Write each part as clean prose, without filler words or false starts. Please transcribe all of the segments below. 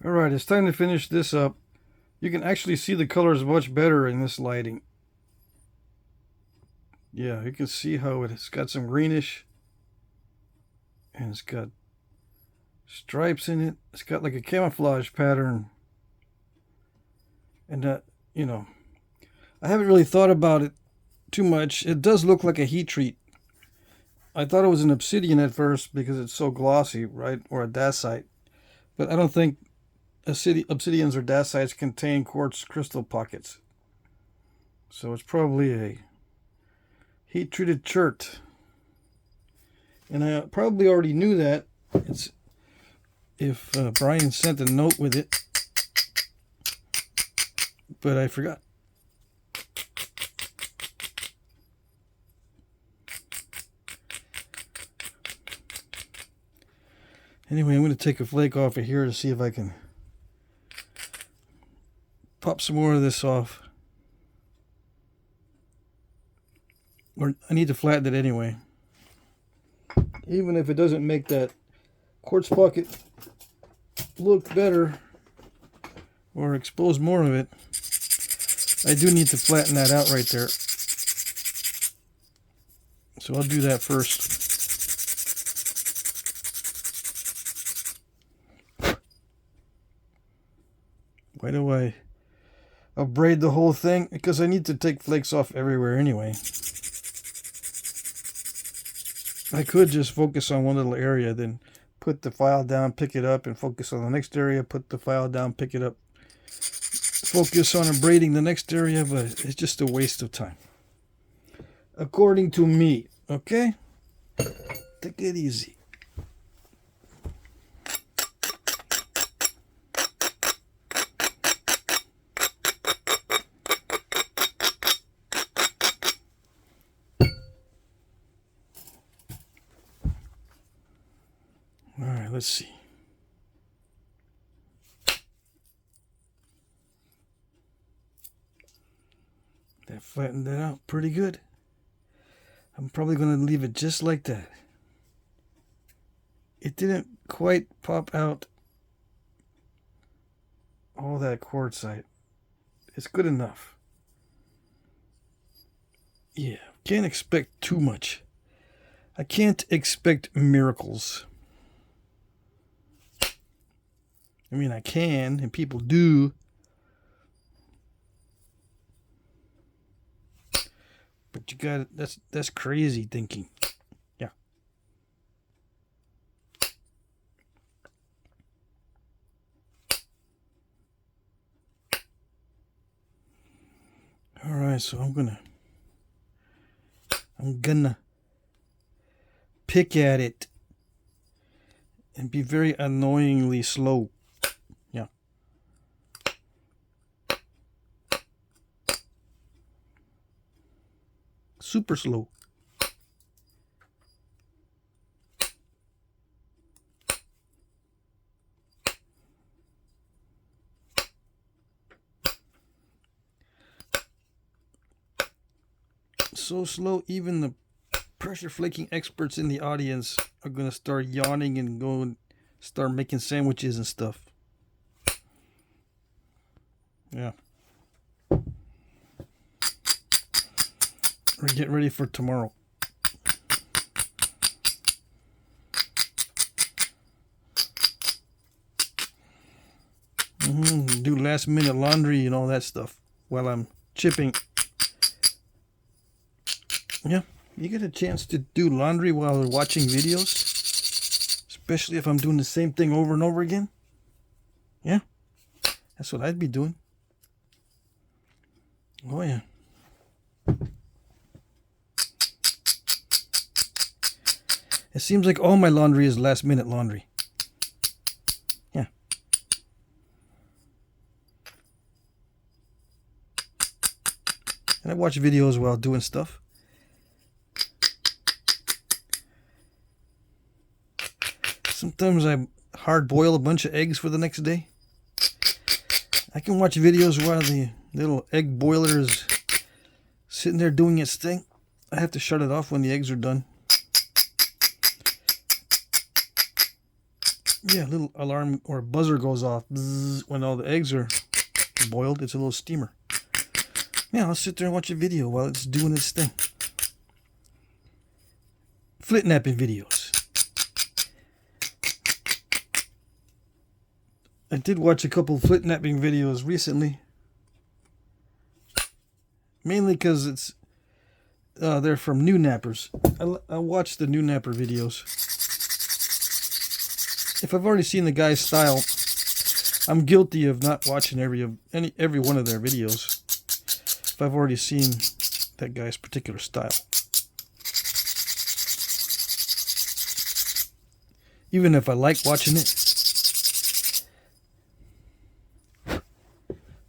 Alright, it's time to finish this up. You can actually see the colors much better in this lighting. Yeah, you can see how it's got some greenish. And it's got stripes in it. It's got like a camouflage pattern. And I haven't really thought about it too much. It does look like a heat treat. I thought it was an obsidian at first because it's so glossy, right? Or a dacite. But I don't think obsidians or dacites contain quartz crystal pockets. So it's probably a heat treated chert. And I probably already knew that. It's if Brian sent a note with it. But I forgot. Anyway, I'm going to take a flake off of here to see if I can pop some more of this off. Or I need to flatten it anyway. Even if it doesn't make that quartz pocket look better or expose more of it, I do need to flatten that out right there. So I'll do that first. Why do I abrade the whole thing? Because I need to take flakes off everywhere anyway. I could just focus on one little area, then put the file down, pick it up, and focus on the next area, put the file down, pick it up, focus on abrading the next area, but it's just a waste of time. According to me, okay? Take it easy. Alright, let's see. That flattened that out pretty good. I'm probably going to leave it just like that. It didn't quite pop out all that quartzite. It's good enough. Yeah, can't expect too much. I can't expect miracles. I mean, I can, and people do. But you got that's crazy thinking. Yeah. All right, so I'm gonna pick at it and be very annoyingly slow. Yeah. Super slow. So slow, even the pressure flaking experts in the audience are going to start yawning and go and start making sandwiches and stuff. Yeah. Or get ready for tomorrow. Do last minute laundry and all that stuff while I'm chipping. Yeah, you get a chance to do laundry while watching videos, especially if I'm doing the same thing over and over again. Yeah, that's what I'd be doing. Oh yeah. It seems like all my laundry is last minute laundry. Yeah. And I watch videos while doing stuff. Sometimes I hard boil a bunch of eggs for the next day. I can watch videos while the little egg boiler is sitting there doing its thing. I have to shut it off when the eggs are done. Yeah, a little alarm or buzzer goes off bzz, when all the eggs are boiled. It's a little steamer. Yeah, I'll sit there and watch a video while it's doing its thing. Flintknapping videos. I did watch a couple of flintknapping videos recently. Mainly because they're from new nappers. I watch the new napper videos. If I've already seen the guy's style, I'm guilty of not watching every one of their videos. If I've already seen that guy's particular style. Even if I like watching it.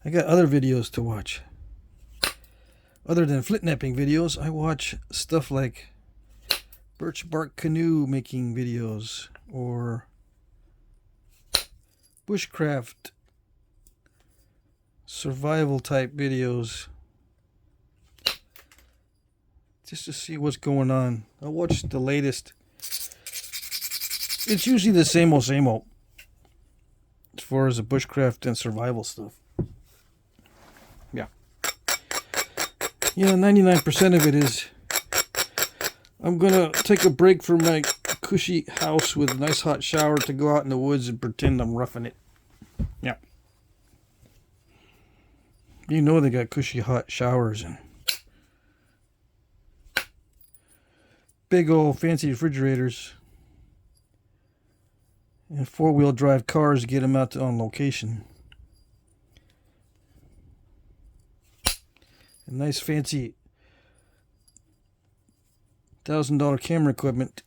I got other videos to watch. Other than flintknapping videos, I watch stuff like birch bark canoe making videos or bushcraft survival type videos just to see what's going on. I watch the latest. It's usually the same old as far as the bushcraft and survival stuff. Yeah, 99% of it is I'm gonna take a break from my cushy house with a nice hot shower to go out in the woods and pretend I'm roughing it. Yeah. You know they got cushy hot showers and big old fancy refrigerators and four-wheel drive cars to get them out on location. A nice fancy $1,000 camera equipment.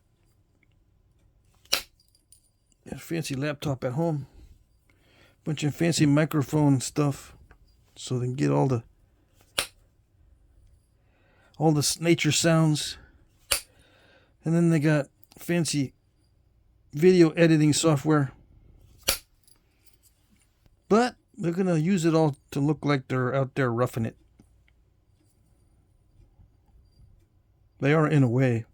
A fancy laptop at home. Bunch of fancy microphone stuff so they can get all the nature sounds. And then they got fancy video editing software. But they're going to use it all to look like they're out there roughing it. They are in a way.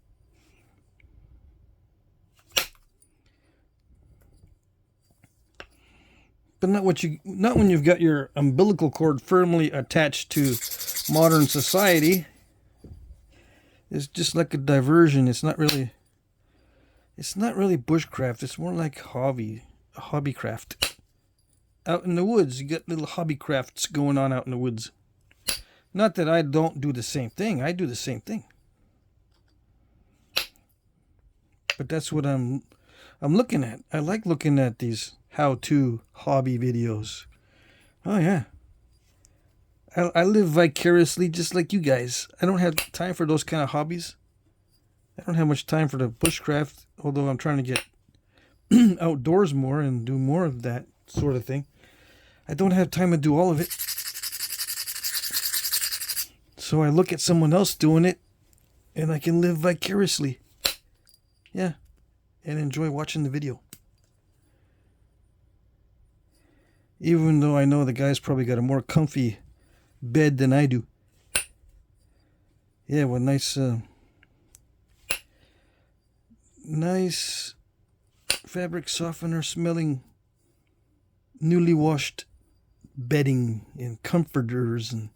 But not when you've got your umbilical cord firmly attached to modern society. It's just like a diversion. It's not really bushcraft. It's more like hobbycraft. Out in the woods, you got little hobby crafts going on out in the woods. Not that I don't do the same thing. I do the same thing. But that's what I'm looking at. I like looking at these how-to hobby videos. Oh yeah. I live vicariously just like you guys. I don't have time for those kind of hobbies. I don't have much time for the bushcraft, although I'm trying to get outdoors more and do more of that sort of thing. I don't have time to do all of it. So I look at someone else doing it and I can live vicariously. Yeah, and enjoy watching the video. Even though I know the guy's probably got a more comfy bed than I do. Yeah, with nice fabric softener smelling newly washed bedding and comforters and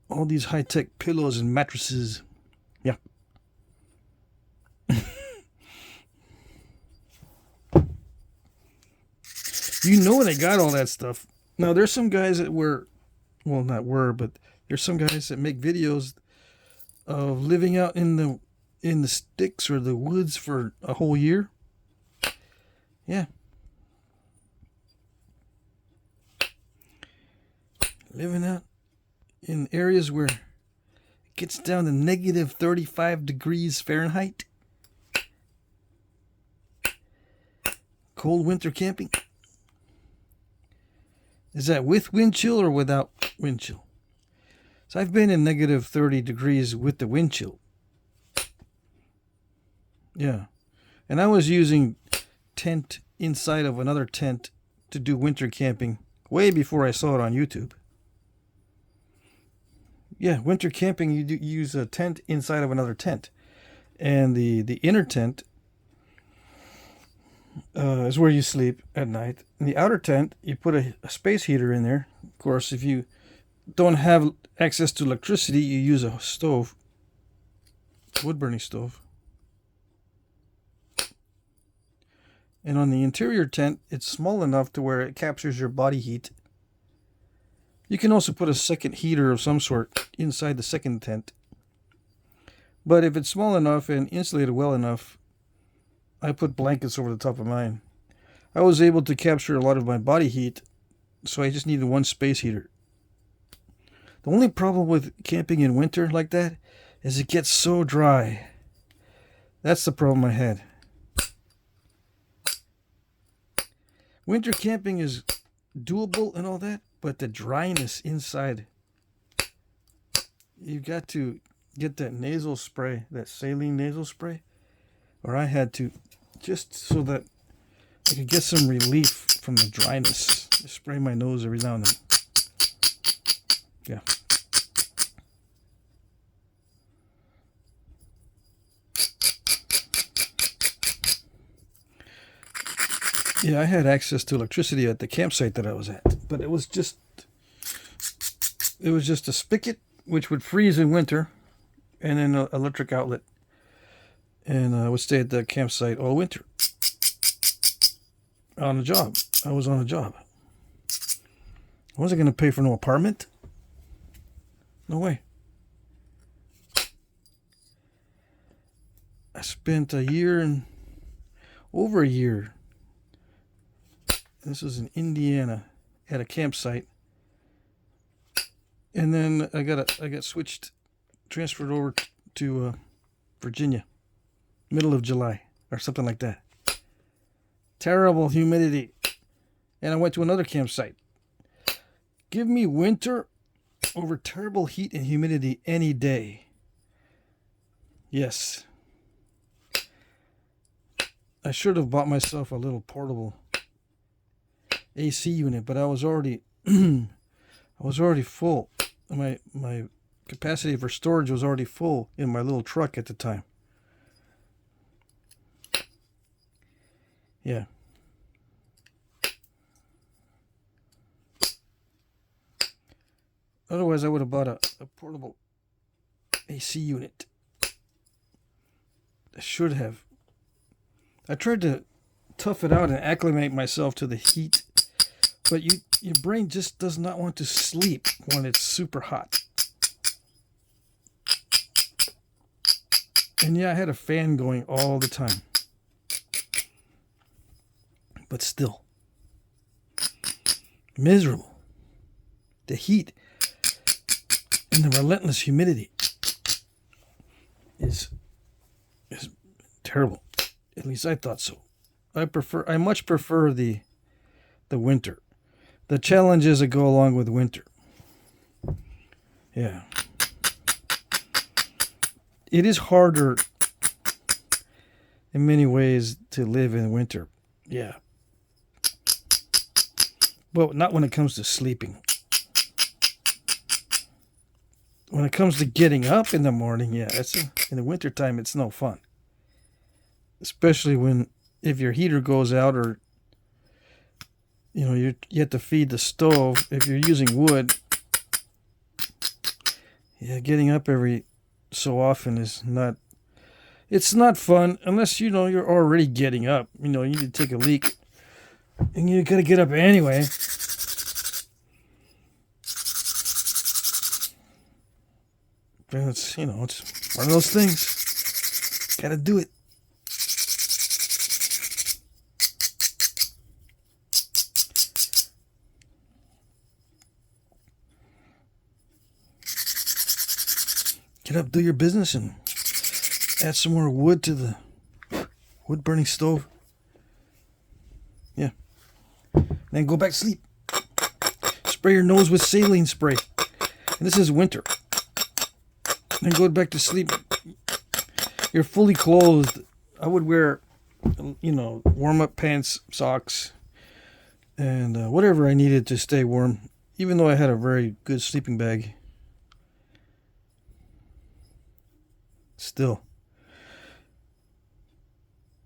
all these high-tech pillows and mattresses. Yeah. You know they got all that stuff. Now, there's some guys that but there's some guys that make videos of living out in the sticks or the woods for a whole year. Yeah. Living out in areas where it gets down to negative 35 degrees Fahrenheit. Cold winter camping. Is that with wind chill or without wind chill? So I've been in negative 30 degrees with the wind chill. Yeah. And I was using tent inside of another tent to do winter camping way before I saw it on YouTube. Yeah, winter camping, you use a tent inside of another tent. And the inner tent is where you sleep at night. In the outer tent, you put a space heater in there. Of course, if you don't have access to electricity, you use a stove, wood burning stove. And on the interior tent, it's small enough to where it captures your body heat. You can also put a second heater of some sort inside the second tent. But if it's small enough and insulated well enough, I put blankets over the top of mine. I was able to capture a lot of my body heat, so I just needed one space heater. The only problem with camping in winter like that is it gets so dry. That's the problem I had. Winter camping is doable and all that, but the dryness inside, you've got to get that nasal spray, that saline nasal spray, or I had to, just so that I could get some relief from the dryness. I spray my nose every now and then. Yeah. Yeah, I had access to electricity at the campsite that I was at, but it was just a spigot which would freeze in winter, and then an electric outlet, and I would stay at the campsite all winter. On a job, I was on a job. I wasn't going to pay for no apartment. No way. I spent a year and over a year. This was in Indiana at a campsite, and then I got transferred over to Virginia, middle of July or something like that. Terrible humidity, and I went to another campsite. Give me winter over terrible heat and humidity any day. Yes. I should have bought myself a little portable AC unit, but I was already full. My capacity for storage was already full in my little truck at the time. Yeah. Otherwise, I would have bought a portable AC unit. I should have. I tried to tough it out and acclimate myself to the heat, but your brain just does not want to sleep when it's super hot. And yeah, I had a fan going all the time. But still, miserable. The heat and the relentless humidity is terrible. At least I thought so. I much prefer the winter. The challenges that go along with winter. Yeah. It is harder in many ways to live in winter. Yeah. But not when it comes to sleeping. When it comes to getting up in the morning, yeah, in the wintertime, it's no fun. Especially if your heater goes out, or you have to feed the stove. If you're using wood, yeah, getting up every so often is not. It's not fun unless you're already getting up. You need to take a leak, and you gotta get up anyway. But it's one of those things. Gotta do it. Get up, do your business, and add some more wood to the wood burning stove. Yeah. Then go back to sleep. Spray your nose with saline spray. And this is winter. Then go back to sleep. You're fully clothed. I would wear, warm-up pants, socks, and whatever I needed to stay warm, even though I had a very good sleeping bag. Still.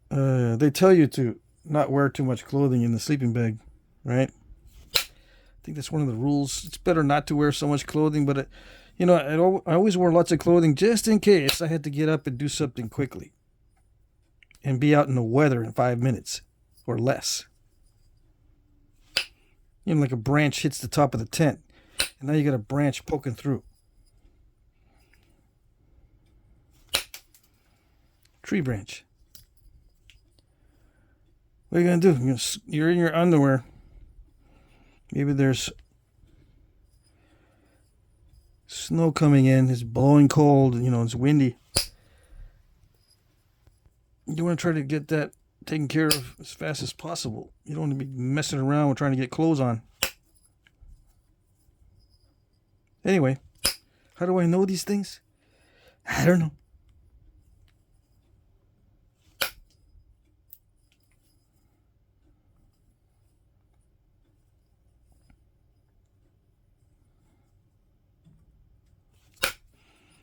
They tell you to not wear too much clothing in the sleeping bag, right? I think that's one of the rules. It's better not to wear so much clothing, but you know, I always wore lots of clothing just in case I had to get up and do something quickly and be out in the weather in 5 minutes or less. You know, like a branch hits the top of the tent, and now you got a branch poking through. Tree branch. What are you going to do? You're in your underwear. Maybe there's snow coming in. It's blowing cold. You know, it's windy. You want to try to get that taken care of as fast as possible. You don't want to be messing around with trying to get clothes on. Anyway, how do I know these things? I don't know.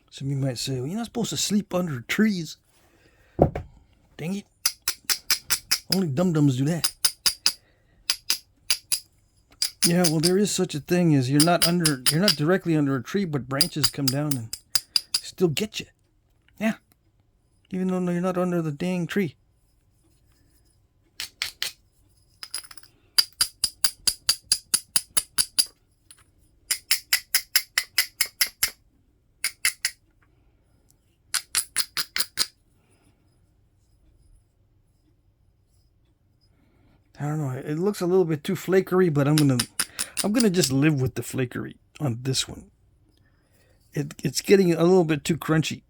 Some of you might say, well, you're not supposed to sleep under trees. Dang it. Only dum-dums do that. Yeah, well, there is such a thing as you're not directly under a tree, but branches come down and still get you. Yeah. Even though you're not under the dang tree. I don't know. It looks a little bit too flakery, but I'm gonna just live with the flakery on this one. It's getting a little bit too crunchy.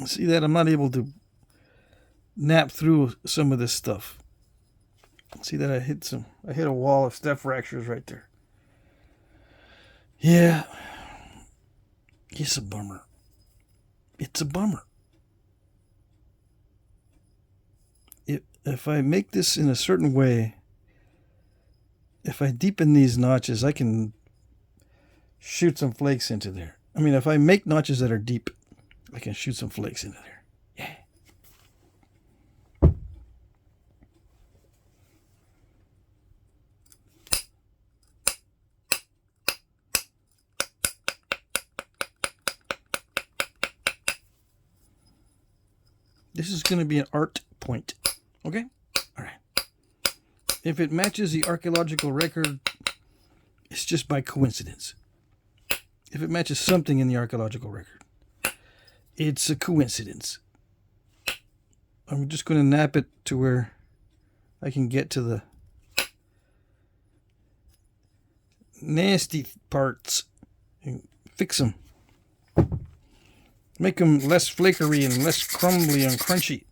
See that? I'm not able to nap through some of this stuff. See that? I hit a wall of step fractures right there. Yeah. It's a bummer. It's a bummer. If I make this in a certain way, if I deepen these notches, I can shoot some flakes into there. I mean, if I make notches that are deep, I can shoot some flakes into there. Yeah. This is going to be an art point. Okay? All right. If it matches the archaeological record, it's just by coincidence. If it matches something in the archaeological record, it's a coincidence. I'm just going to nap it to where I can get to the nasty parts and fix them. Make them less flakery and less crumbly and crunchy.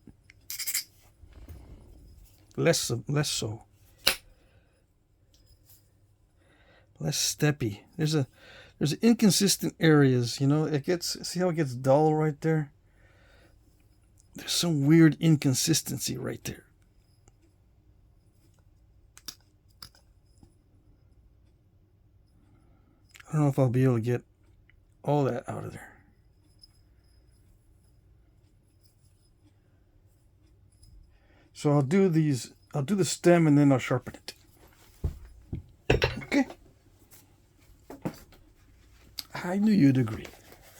Less so. Less steppy. There's inconsistent areas, you know. See how it gets dull right there? There's some weird inconsistency right there. I don't know if I'll be able to get all that out of there. So I'll do the stem and then I'll sharpen it. Okay. I knew you'd agree.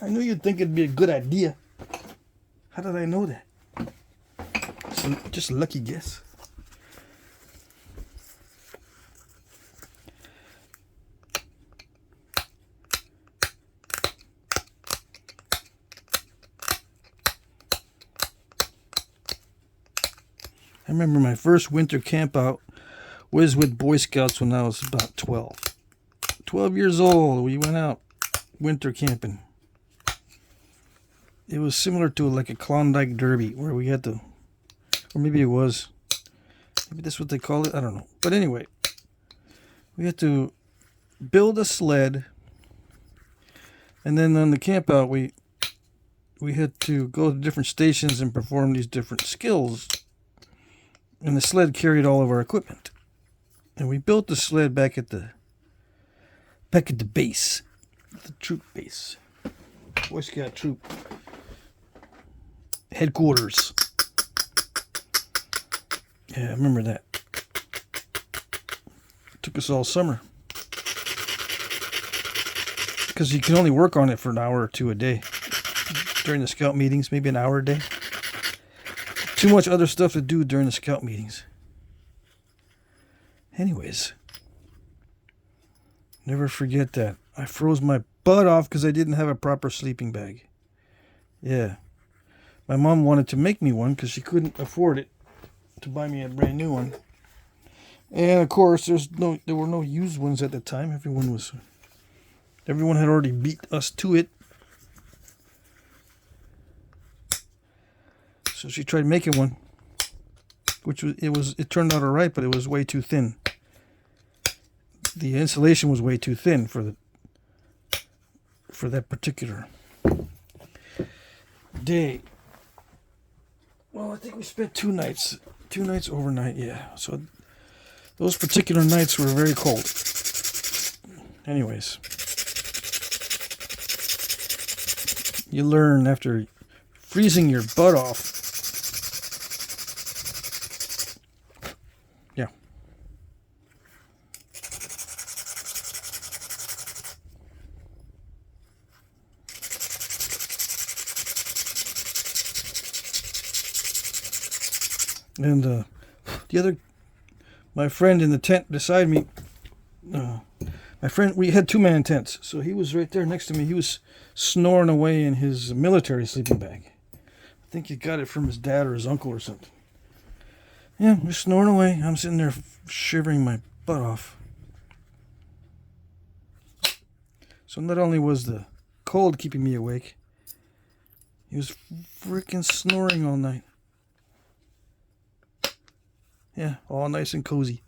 I knew you'd think it'd be a good idea. How did I know that? Just a lucky guess. I remember my first winter camp out was with Boy Scouts when I was about 12. 12 years old, we went out winter camping. It was similar to like a Klondike Derby where we had to, or maybe it was, maybe that's what they call it, I don't know. But anyway, we had to build a sled, and then on the camp out we had to go to different stations and perform these different skills. And the sled carried all of our equipment. And we built the sled back at the base. The troop base. Boy Scout troop. Headquarters. Yeah, I remember that. Took us all summer. Because you can only work on it for an hour or two a day. During the scout meetings, maybe an hour a day. Too much other stuff to do during the scout meetings. Anyways. Never forget that. I froze my butt off because I didn't have a proper sleeping bag. Yeah. My mom wanted to make me one because she couldn't afford it to buy me a brand new one. And of course, there were no used ones at the time. Everyone had already beat us to it. So she tried making one, it turned out all right, but it was way too thin. The insulation was way too thin for that particular day. Well, I think we spent 2 nights overnight, yeah. So those particular nights were very cold. Anyways, you learn after freezing your butt off. Yeah. And my friend in the tent beside me, we had 2-man tents, so he was right there next to me. He was snoring away in his military sleeping bag. I think he got it from his dad or his uncle or something. Yeah, we're snoring away. I'm sitting there shivering my butt off. So not only was the cold keeping me awake, he was freaking snoring all night. Yeah, all nice and cozy.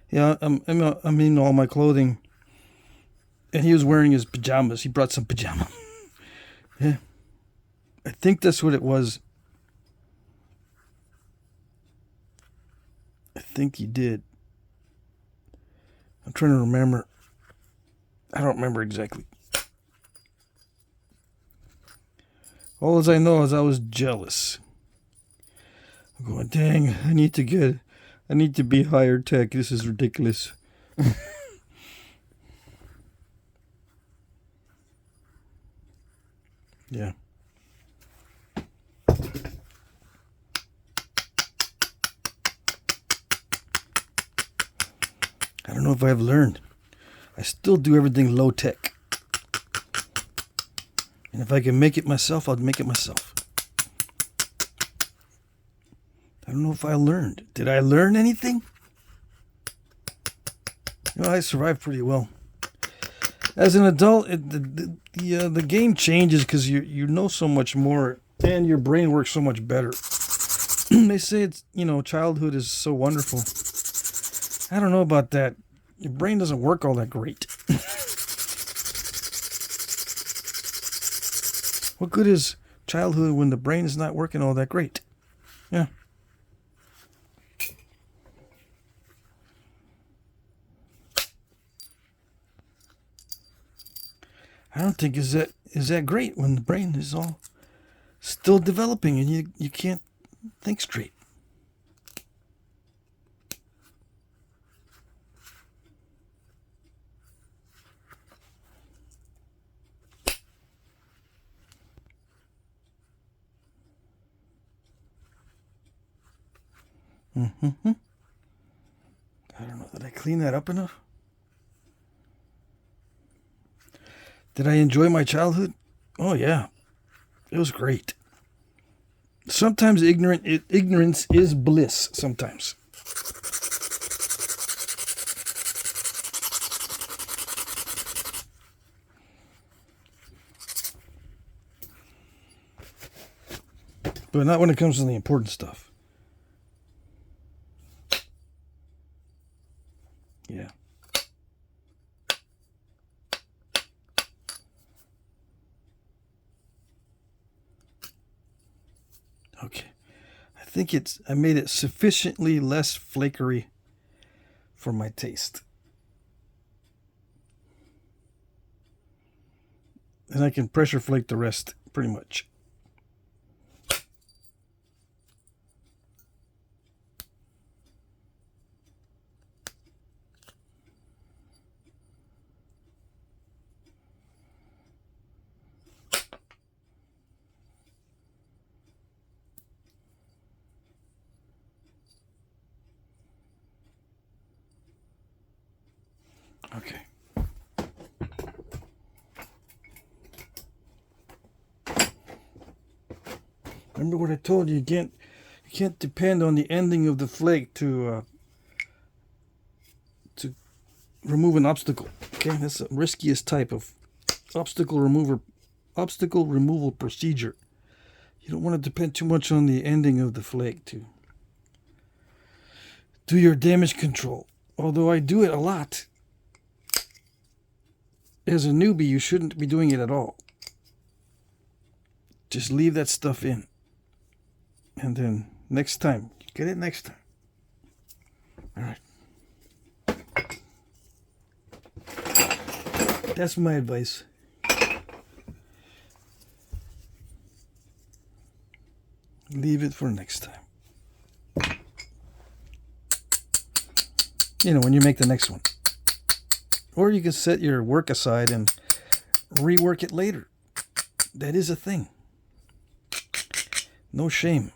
Yeah, I'm in all my clothing. And he was wearing his pajamas. He brought some pajamas. Yeah. I think that's what it was. I think he did. I'm trying to remember. I don't remember exactly. All as I know is I was jealous. I'm going, dang, I need to be higher tech. This is ridiculous. Yeah. I don't know if I've learned. I still do everything low tech. And if I can make it myself, I'll make it myself. I don't know if I learned. Did I learn anything? I survived pretty well. As an adult, the game changes because you know so much more and your brain works so much better. They say it's childhood is so wonderful. I don't know about that. Your brain doesn't work all that great. What good is childhood when the brain is not working all that great? Yeah. I don't think is that great when the brain is all still developing and you can't think straight. I don't know. Did I clean that up enough? Did I enjoy my childhood? Oh, yeah. It was great. Sometimes ignorance is bliss. Sometimes. But not when it comes to the important stuff. Yeah. Okay. I made it sufficiently less flakery for my taste. and I can pressure flake the rest pretty much. Okay. Remember what I told you? You can't depend on the ending of the flake to remove an obstacle. Okay, that's the riskiest type of obstacle removal procedure. You don't want to depend too much on the ending of the flake to do your damage control. Although I do it a lot. As a newbie, you shouldn't be doing it at all. Just leave that stuff in. And then next time, get it next time. All right. That's my advice. Leave it for next time. You know, when you make the next one. Or you can set your work aside and rework it later. That is a thing. No shame.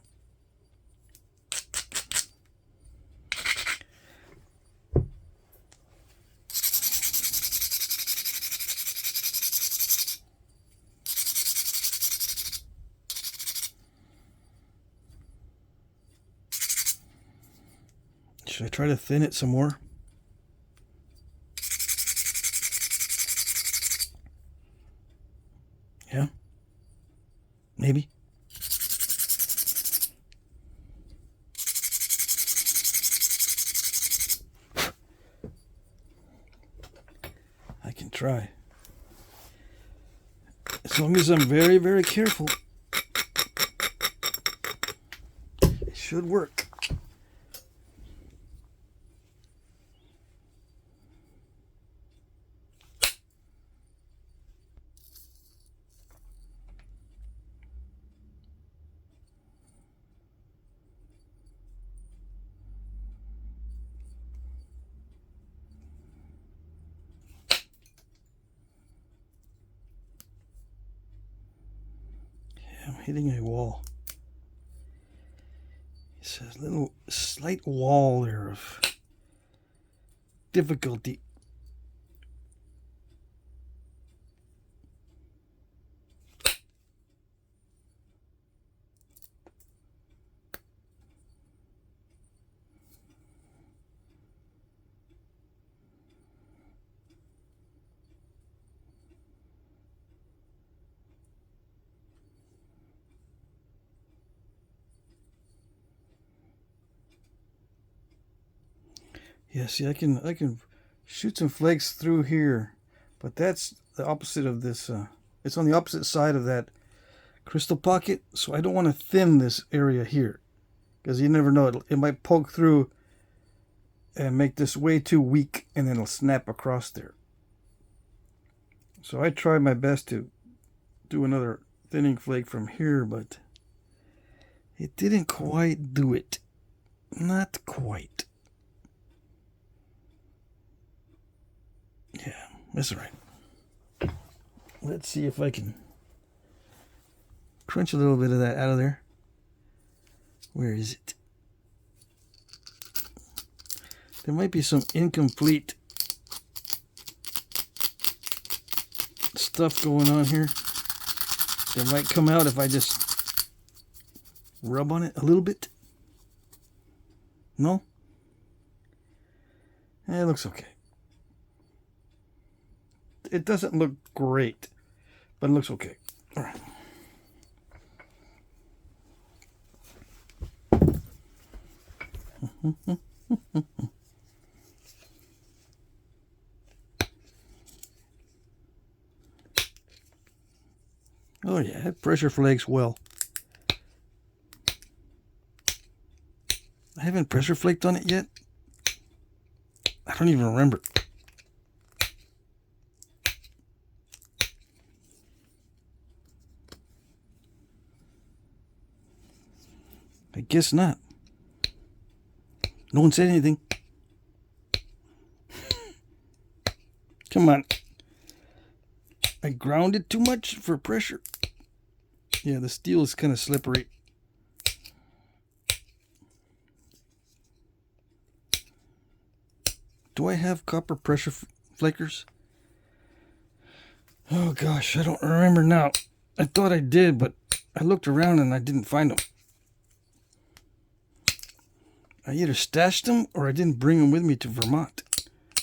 Should I try to thin it some more? Yeah? Maybe? I can try. As long as I'm very, very careful, it should work. I'm hitting a wall. It's a little slight wall there of difficulty. Yeah, see, I can shoot some flakes through here, but that's the opposite of this. It's on the opposite side of that crystal pocket, so I don't want to thin this area here, because you never know, it might poke through and make this way too weak, and then it'll snap across there. So I tried my best to do another thinning flake from here, but it didn't quite do it. Not quite. Yeah, that's all right. Let's see if I can crunch a little bit of that out of there. Where is it? There might be some incomplete stuff going on here. That might come out if I just rub on it a little bit. No? It looks okay. It doesn't look great, but it looks okay. All right. Oh yeah, it pressure flakes well. I haven't pressure flaked on it yet. I don't even remember. I guess not. No one said anything. Come on. I ground it too much for pressure. Yeah, the steel is kind of slippery. Do I have copper pressure flakers? Oh gosh, I don't remember now. I thought I did, but I looked around and I didn't find them. I either stashed them or I didn't bring them with me to Vermont.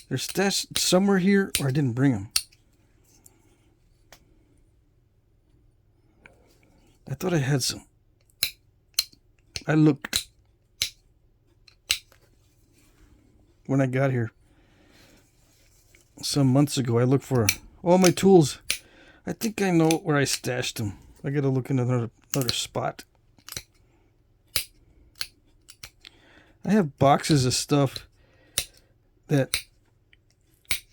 They're stashed somewhere here or I didn't bring them. I thought I had some. I looked when I got here some months ago. I looked for all my tools. I think I know where I stashed them. I gotta look in another spot. I have boxes of stuff that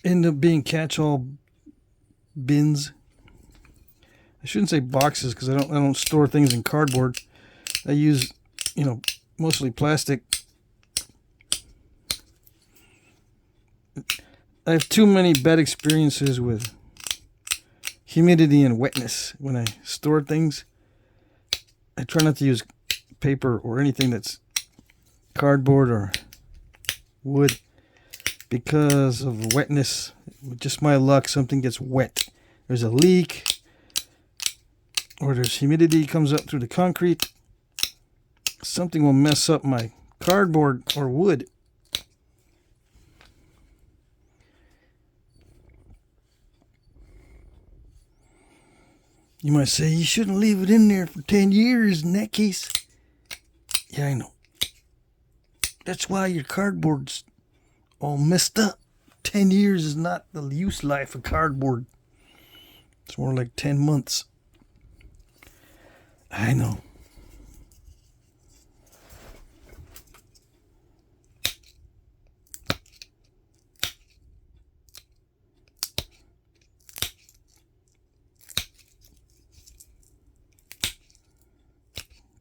end up being catch-all bins. I shouldn't say boxes because I don't store things in cardboard. I use, mostly plastic. I have too many bad experiences with humidity and wetness when I store things. I try not to use paper or anything that's cardboard or wood because of wetness. With just my luck, something gets wet. There's a leak, or there's humidity comes up through the concrete. Something will mess up my cardboard or wood. You might say you shouldn't leave it in there for 10 years in that case. Yeah, I know. That's why your cardboard's all messed up. 10 years is not the use life of cardboard. It's more like 10 months. I know.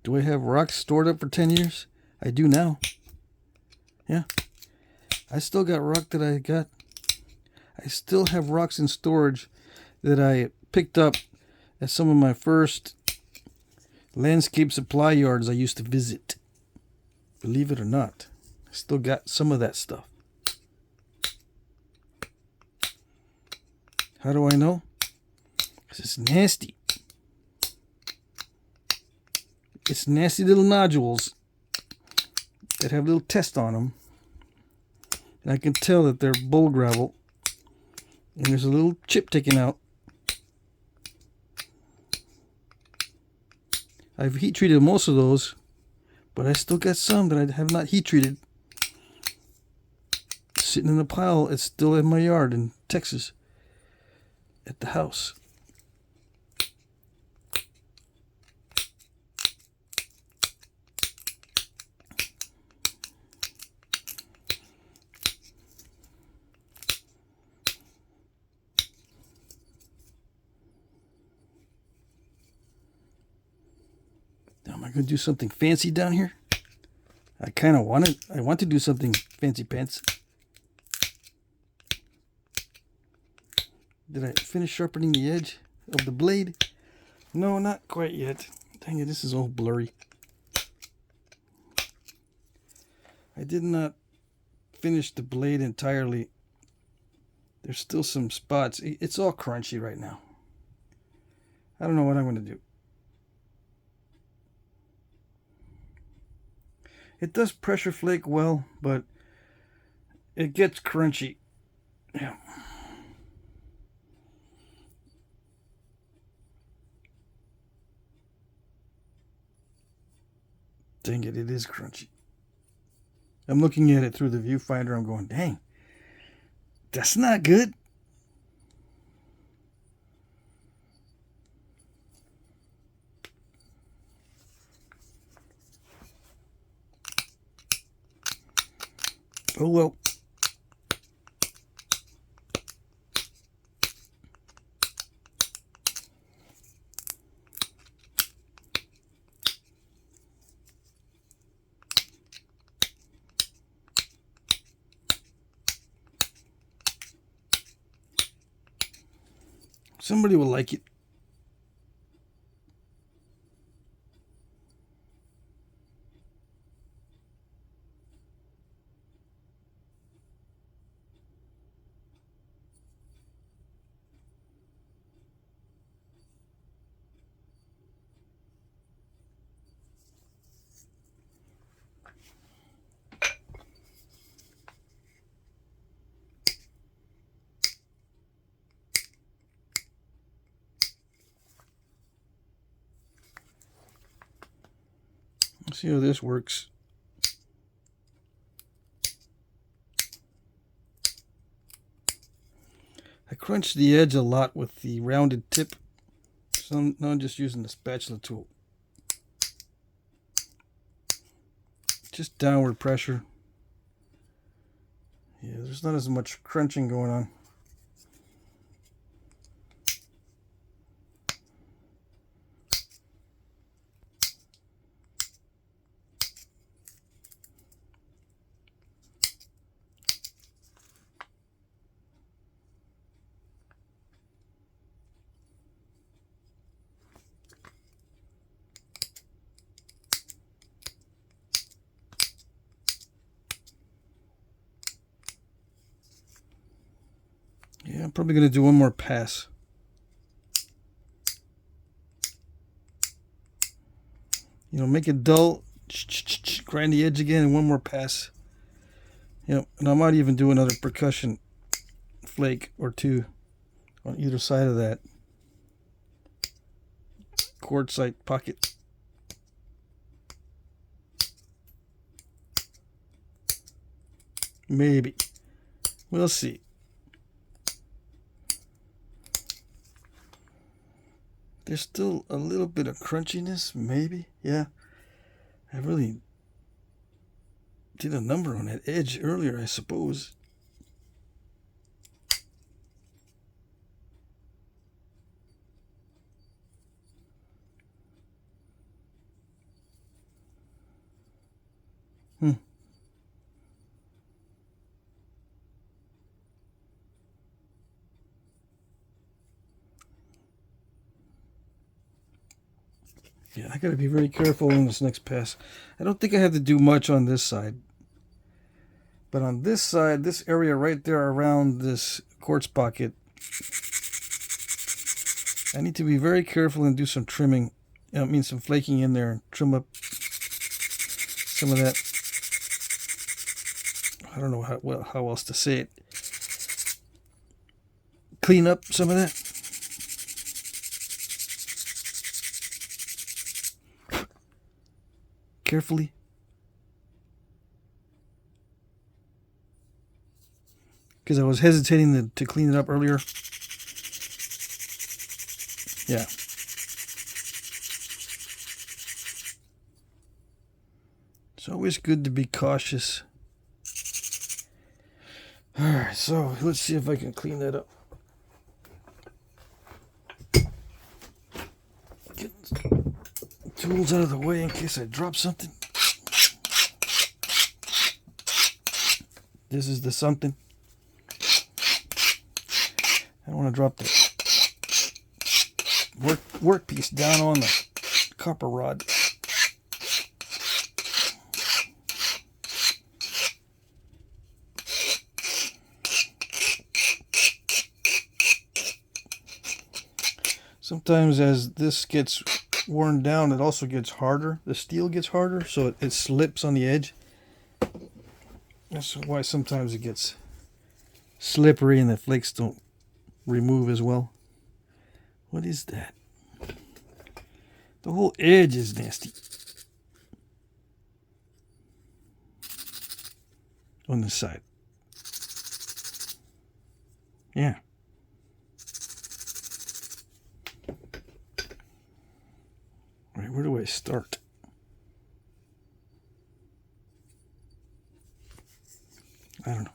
Do I have rocks stored up for 10 years? I do now. Yeah. I still got rock that I got. I still have rocks in storage that I picked up at some of my first landscape supply yards I used to visit. Believe it or not, I still got some of that stuff. How do I know? Because it's nasty. It's nasty little nodules that have little tests on them. And I can tell that they're bull gravel. And there's a little chip taken out. I've heat treated most of those, but I still got some that I have not heat treated. Sitting in a pile, it's still in my yard in Texas at the house. Am I going to do something fancy down here? I kind of want it. I want to do something fancy pants. Did I finish sharpening the edge of the blade? No, not quite yet. Dang it, this is all blurry. I did not finish the blade entirely. There's still some spots. It's all crunchy right now. I don't know what I'm going to do. It does pressure flake well, but it gets crunchy. Yeah. Dang it, it is crunchy. I'm looking at it through the viewfinder. I'm going, dang, that's not good. Oh well. Somebody will like it. Let's see how this works. I crunch the edge a lot with the rounded tip, so now I'm just using the spatula tool. Just downward pressure. Yeah, there's not as much crunching going on. Yeah, I'm probably going to do one more pass. You know, make it dull, grind the edge again, and one more pass. Yep, and I might even do another percussion flake or two on either side of that quartzite pocket. Maybe. We'll see. There's still a little bit of crunchiness, maybe. Yeah. I really did a number on that edge earlier, I suppose. Yeah, I gotta be very careful on this next pass. I don't think I have to do much on this side. But on this side, this area right there around this quartz pocket, I need to be very careful and do some trimming. I mean, some flaking in there and trim up some of that. I don't know how else to say it. Clean up some of that. Carefully. Because I was hesitating to clean it up earlier. Yeah. It's always good to be cautious. Alright, so let's see if I can clean that up. Get tools out of the way in case I drop something. This is the something. I don't want to drop the workpiece down on the copper rod. Sometimes as this gets worn down, it also gets harder. The steel gets harder, so it slips on the edge. That's why sometimes it gets slippery and the flakes don't remove as well. What is that? The whole edge is nasty on this side. Yeah. All right, where do I start? I don't know.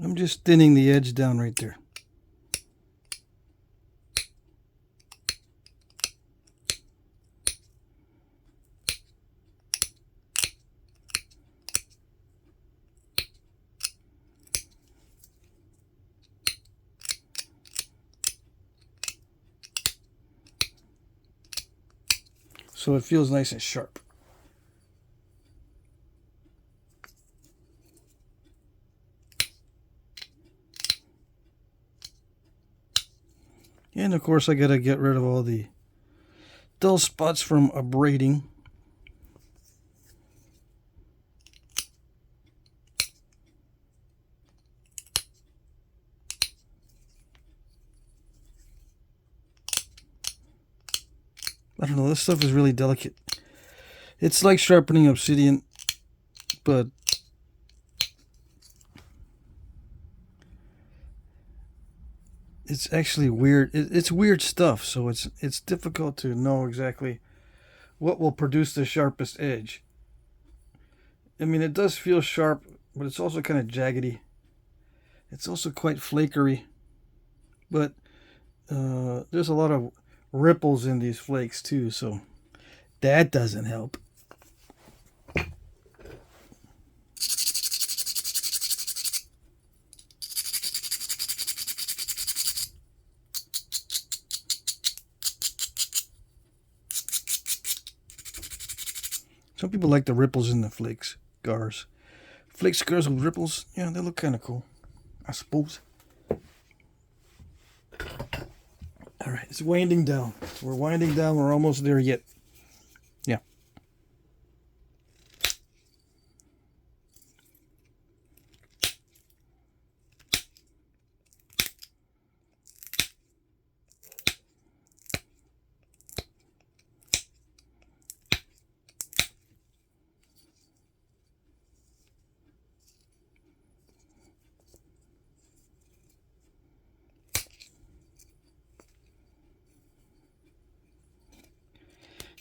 I'm just thinning the edge down right there. So it feels nice and sharp. And of course I gotta get rid of all the dull spots from abrading. I don't know, this stuff is really delicate. It's like sharpening obsidian, but it's actually weird. It's weird stuff, so it's difficult to know exactly what will produce the sharpest edge. I mean, it does feel sharp, but it's also kind of jaggedy. It's also quite flakery, but there's a lot of ripples in these flakes too, so that doesn't help. Some people like the ripples in the flakes scars. Flake scars with ripples, yeah, they look kind of cool, I suppose. All right, it's winding down. We're winding down. We're almost there yet. Yeah.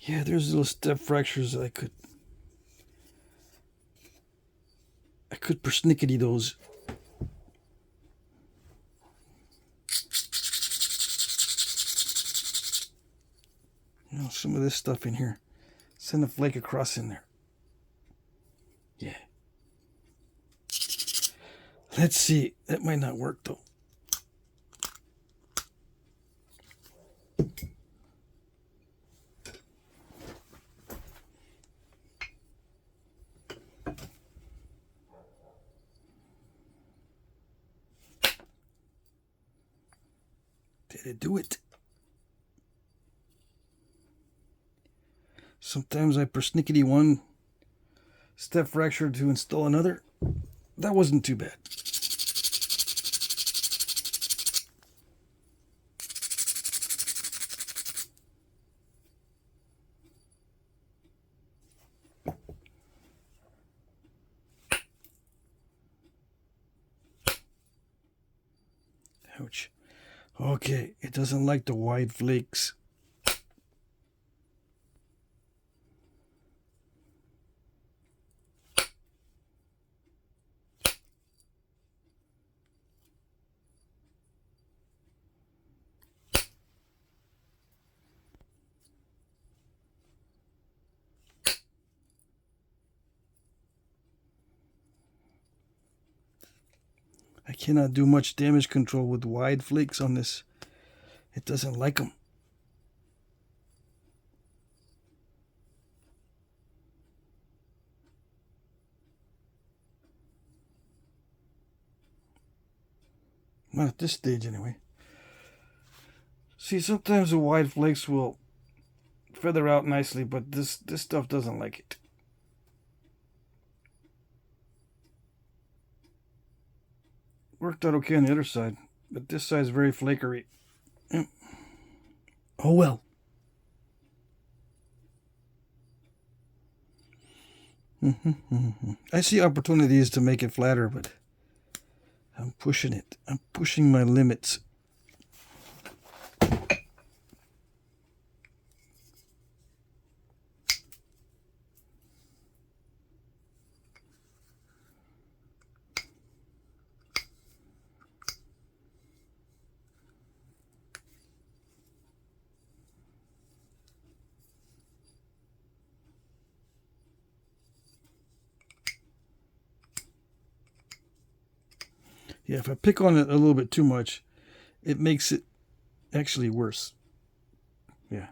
Yeah, there's little step fractures that I could persnickety those. You know, some of this stuff in here. Send a flake across in there. Yeah. Let's see. That might not work though. Did it do it? Sometimes I persnickety one step fracture to install another. That wasn't too bad. Ouch. Okay, it doesn't like the wide flakes. I cannot do much damage control with wide flakes on this. It doesn't like them. Not at this stage anyway. See, sometimes the wide flakes will feather out nicely, but this stuff doesn't like it. Worked out okay on the other side, but this side's very flakery. Oh well. I see opportunities to make it flatter, but I'm pushing it. I'm pushing my limits. Yeah, if I pick on it a little bit too much, it makes it actually worse. Yeah.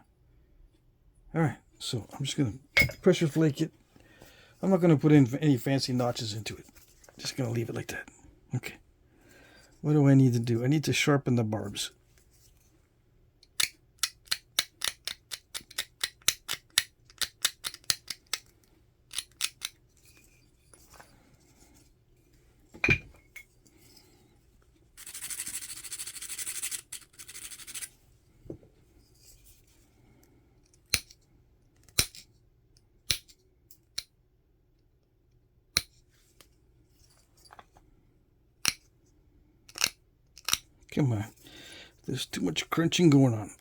All right, so I'm just going to pressure flake it. I'm not going to put in any fancy notches into it. Just going to leave it like that. Okay. What do I need to do? I need to sharpen the barbs. Come on. There's too much crunching going on.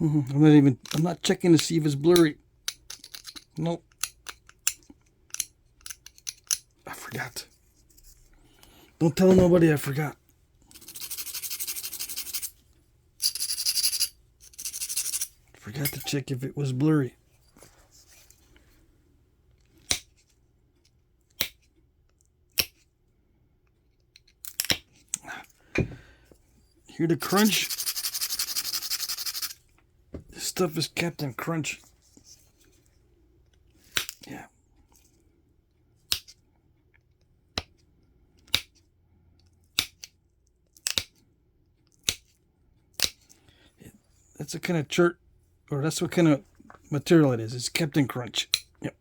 I'm not checking to see if it's blurry. Nope. I forgot. Don't tell nobody I forgot. Forgot to check if it was blurry. Hear the crunch? This stuff is Captain Crunch. Yeah. That's the kind of chert, or that's what kind of material it is. It's Captain Crunch. Yep.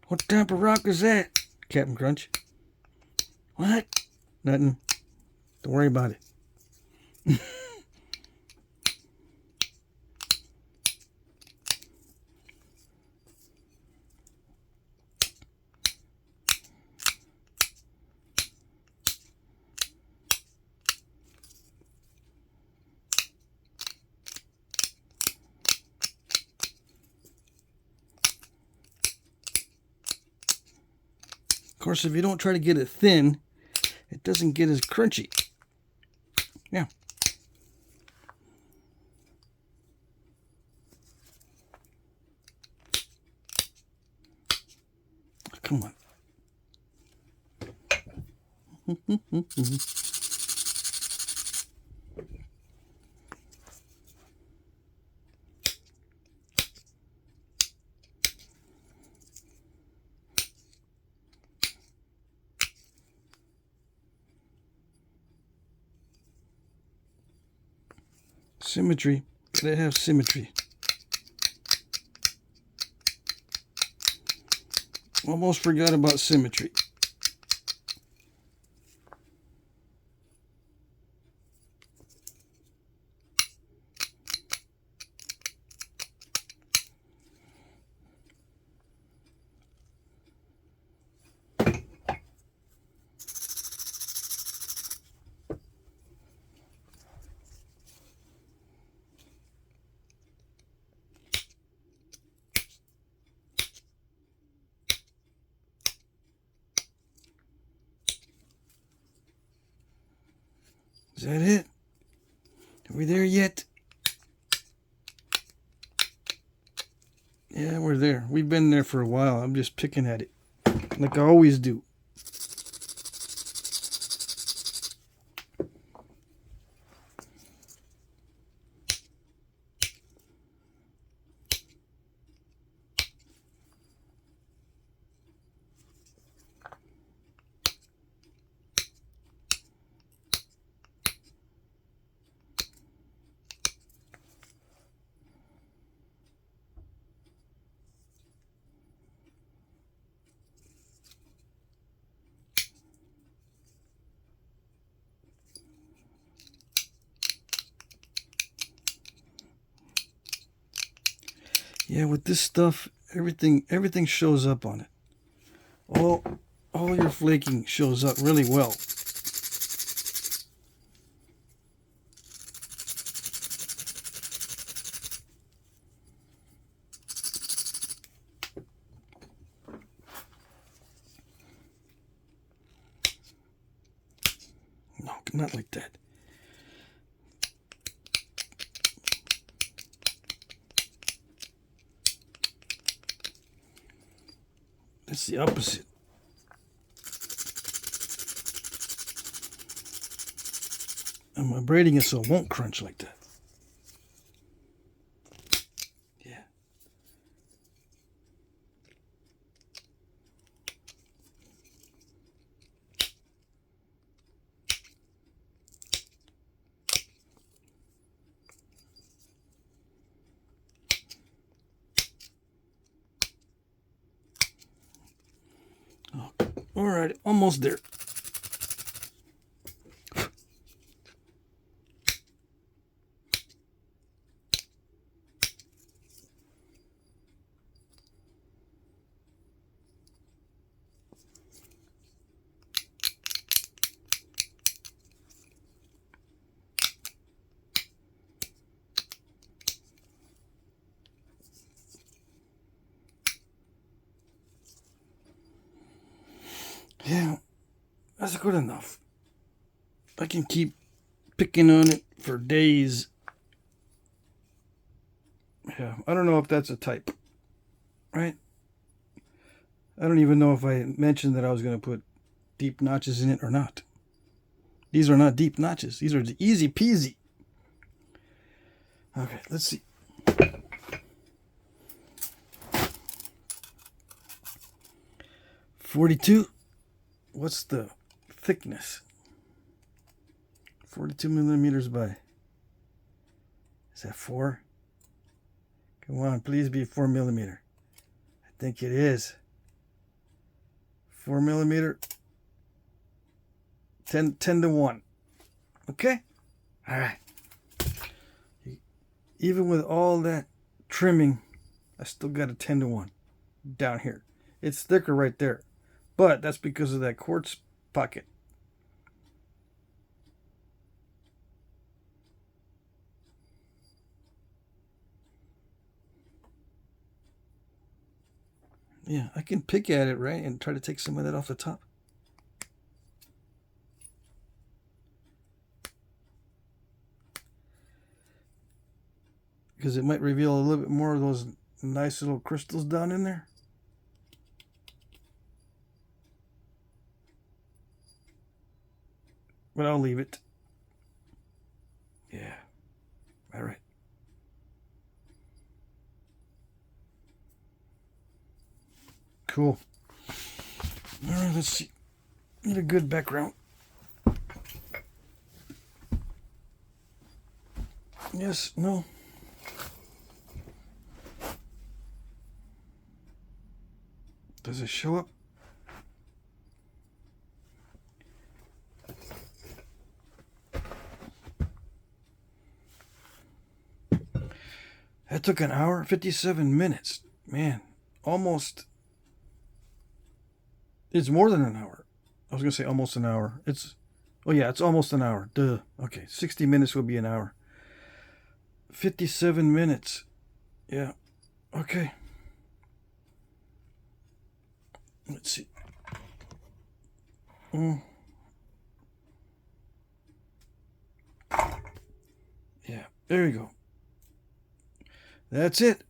What type of rock is that, Captain Crunch? What? Nothing. Don't worry about it. Of course, if you don't try to get it thin, it doesn't get as crunchy. Yeah. Come on. Symmetry. Gotta have symmetry. Almost forgot about symmetry. Is that it? Are we there yet? Yeah, we're there. We've been there for a while. I'm just picking at it, like I always do. Yeah, with this stuff, everything shows up on it. All your flaking shows up really well. No, not like that. That's the opposite. I'm abrading it so it won't crunch like that. Yeah. Oh, all right, almost there. Yeah, that's good enough. I can keep picking on it for days. Yeah, I don't know if that's a type, right? I don't even know if I mentioned that I was going to put deep notches in it or not. These are not deep notches. These are easy peasy. Okay, let's see. 42. What's the thickness? 42 millimeters by. Is that 4? Come on, please be 4 millimeter. I think it is. 4 millimeter. 10 to 1. Okay? All right. Even with all that trimming, I still got a 10 to 1 down here. It's thicker right there. But that's because of that quartz pocket. Yeah, I can pick at it, right? And try to take some of that off the top. Because it might reveal a little bit more of those nice little crystals down in there. But I'll leave it. Yeah. All right. Cool. All right, let's see. Need a good background. Yes, no. Does it show up? That took an hour, 57 minutes. Man, almost. It's more than an hour. I was going to say almost an hour. Oh yeah, it's almost an hour. Duh. Okay, 60 minutes would be an hour. 57 minutes. Yeah. Okay. Let's see. Yeah, there you go. That's it.